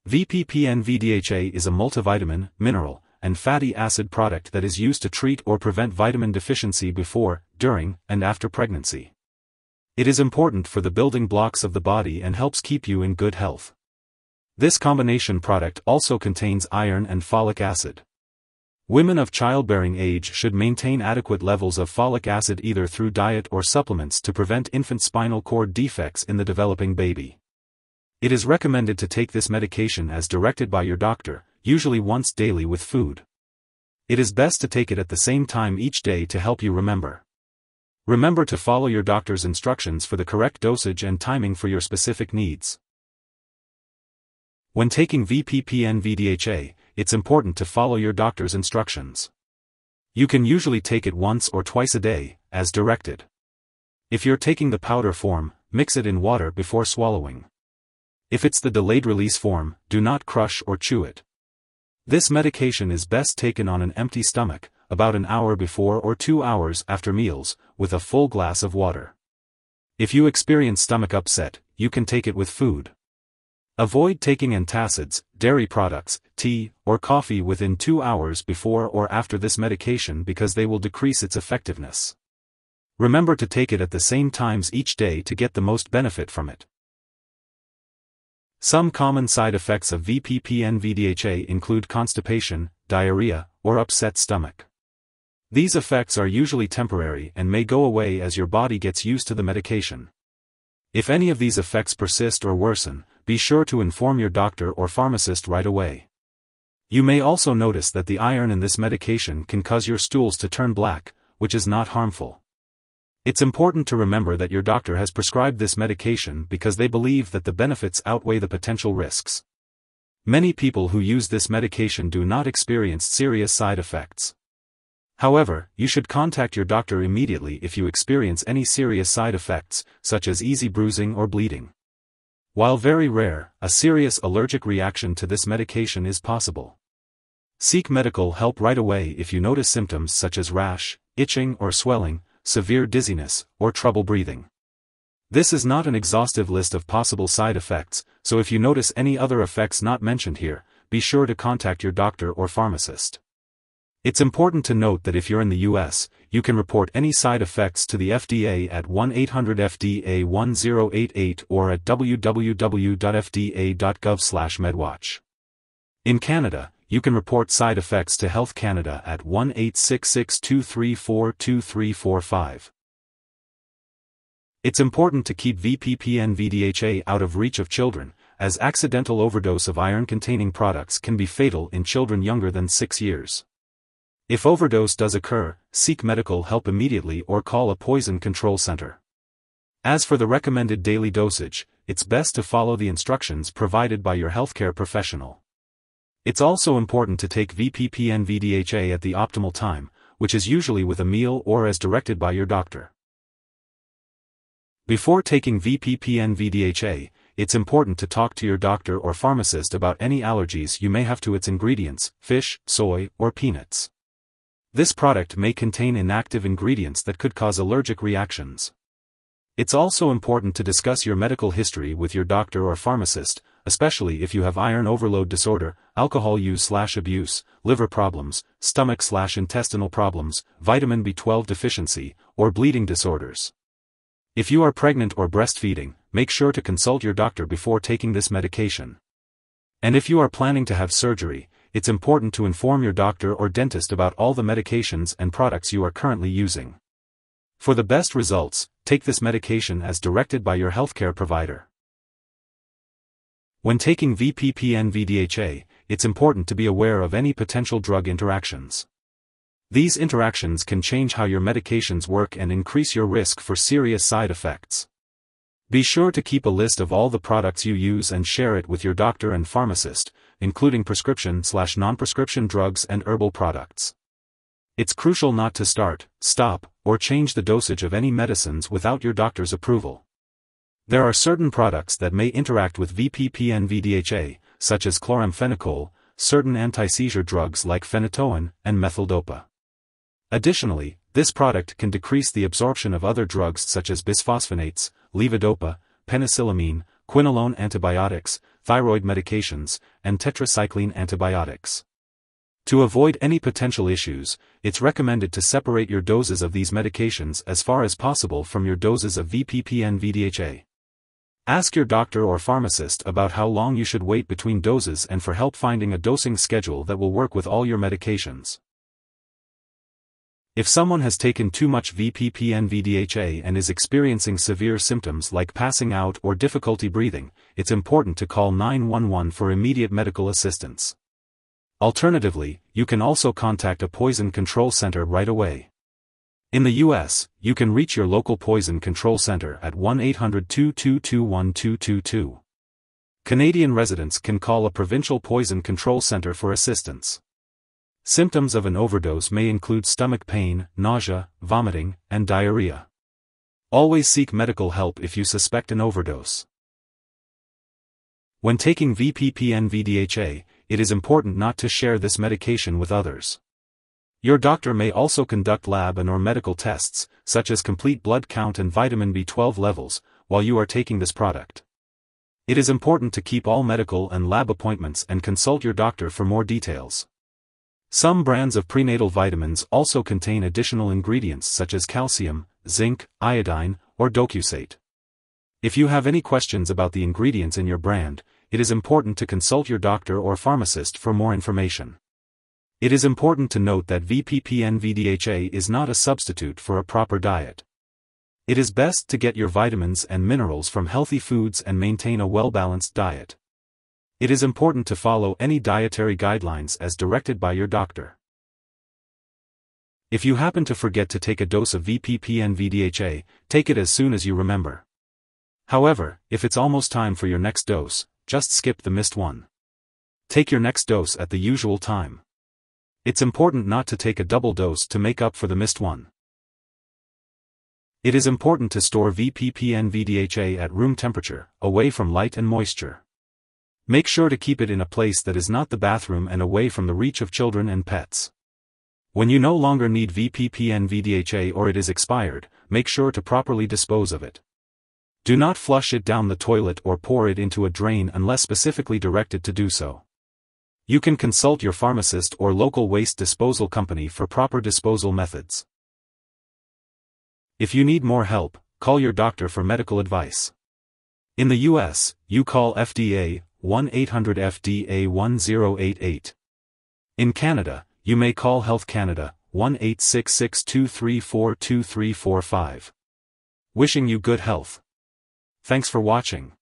Vp-Pnv-Dha is a multivitamin, mineral, and fatty acid product that is used to treat or prevent vitamin deficiency before, during, and after pregnancy. It is important for the building blocks of the body and helps keep you in good health. This combination product also contains iron and folic acid. Women of childbearing age should maintain adequate levels of folic acid either through diet or supplements to prevent infant spinal cord defects in the developing baby. It is recommended to take this medication as directed by your doctor, usually once daily with food. It is best to take it at the same time each day to help you remember. Remember to follow your doctor's instructions for the correct dosage and timing for your specific needs. When taking Vp-Pnv-Dha, it's important to follow your doctor's instructions. You can usually take it once or twice a day, as directed. If you're taking the powder form, mix it in water before swallowing. If it's the delayed release form, do not crush or chew it. This medication is best taken on an empty stomach, about an hour before or 2 hours after meals, with a full glass of water. If you experience stomach upset, you can take it with food. Avoid taking antacids, dairy products, tea, or coffee within 2 hours before or after this medication because they will decrease its effectiveness. Remember to take it at the same times each day to get the most benefit from it. Some common side effects of Vp-Pnv-Dha include constipation, diarrhea, or upset stomach. These effects are usually temporary and may go away as your body gets used to the medication. If any of these effects persist or worsen, be sure to inform your doctor or pharmacist right away. You may also notice that the iron in this medication can cause your stools to turn black, which is not harmful. It's important to remember that your doctor has prescribed this medication because they believe that the benefits outweigh the potential risks. Many people who use this medication do not experience serious side effects. However, you should contact your doctor immediately if you experience any serious side effects, such as easy bruising or bleeding. While very rare, a serious allergic reaction to this medication is possible. Seek medical help right away if you notice symptoms such as rash, itching or swelling, severe dizziness, or trouble breathing. This is not an exhaustive list of possible side effects, so if you notice any other effects not mentioned here, be sure to contact your doctor or pharmacist. It's important to note that if you're in the US, you can report any side effects to the FDA at 1-800-FDA-1088 or at www.fda.gov/medwatch. In Canada, you can report side effects to Health Canada at 1-866-234-2345. It's important to keep Vp-Pnv-Dha out of reach of children, as accidental overdose of iron-containing products can be fatal in children younger than 6 years. If overdose does occur, seek medical help immediately or call a poison control center. As for the recommended daily dosage, it's best to follow the instructions provided by your healthcare professional. It's also important to take Vp-Pnv-Dha at the optimal time, which is usually with a meal or as directed by your doctor. Before taking Vp-Pnv-Dha, it's important to talk to your doctor or pharmacist about any allergies you may have to its ingredients, fish, soy, or peanuts. This product may contain inactive ingredients that could cause allergic reactions. It's also important to discuss your medical history with your doctor or pharmacist, especially if you have iron overload disorder, alcohol use/abuse, liver problems, stomach/intestinal problems, vitamin B12 deficiency, or bleeding disorders. If you are pregnant or breastfeeding, make sure to consult your doctor before taking this medication. And if you are planning to have surgery, it's important to inform your doctor or dentist about all the medications and products you are currently using. For the best results, take this medication as directed by your healthcare provider. When taking Vp-Pnv-Dha, it's important to be aware of any potential drug interactions. These interactions can change how your medications work and increase your risk for serious side effects. Be sure to keep a list of all the products you use and share it with your doctor and pharmacist, including prescription/non-prescription drugs and herbal products. It's crucial not to start, stop, or change the dosage of any medicines without your doctor's approval. There are certain products that may interact with Vp-Pnv-Dha, such as chloramphenicol, certain anti-seizure drugs like phenytoin and methyldopa. Additionally, this product can decrease the absorption of other drugs such as bisphosphonates, levodopa, penicillamine, quinolone antibiotics, thyroid medications, and tetracycline antibiotics. To avoid any potential issues, it's recommended to separate your doses of these medications as far as possible from your doses of Vp-Pnv-Dha. Ask your doctor or pharmacist about how long you should wait between doses and for help finding a dosing schedule that will work with all your medications. If someone has taken too much Vp-Pnv-Dha and is experiencing severe symptoms like passing out or difficulty breathing, it's important to call 911 for immediate medical assistance. Alternatively, you can also contact a poison control center right away. In the US, you can reach your local poison control center at 1-800-222-1222. Canadian residents can call a provincial poison control center for assistance. Symptoms of an overdose may include stomach pain, nausea, vomiting, and diarrhea. Always seek medical help if you suspect an overdose. When taking Vp-Pnv-Dha, it is important not to share this medication with others. Your doctor may also conduct lab and/or medical tests, such as complete blood count and vitamin B12 levels, while you are taking this product. It is important to keep all medical and lab appointments and consult your doctor for more details. Some brands of prenatal vitamins also contain additional ingredients such as calcium, zinc, iodine, or docusate. If you have any questions about the ingredients in your brand, it is important to consult your doctor or pharmacist for more information. It is important to note that Vp-Pnv-Dha is not a substitute for a proper diet. It is best to get your vitamins and minerals from healthy foods and maintain a well-balanced diet. It is important to follow any dietary guidelines as directed by your doctor. If you happen to forget to take a dose of Vp-Pnv-Dha, take it as soon as you remember. However, if it's almost time for your next dose, just skip the missed one. Take your next dose at the usual time. It's important not to take a double dose to make up for the missed one. It is important to store Vp-Pnv-Dha at room temperature, away from light and moisture. Make sure to keep it in a place that is not the bathroom and away from the reach of children and pets. When you no longer need Vp-Pnv-Dha or it is expired, make sure to properly dispose of it. Do not flush it down the toilet or pour it into a drain unless specifically directed to do so. You can consult your pharmacist or local waste disposal company for proper disposal methods. If you need more help, call your doctor for medical advice. In the US, you call FDA 1-800-FDA-1088. In Canada, you may call Health Canada 1-866-234-2345. Wishing you good health. Thanks for watching.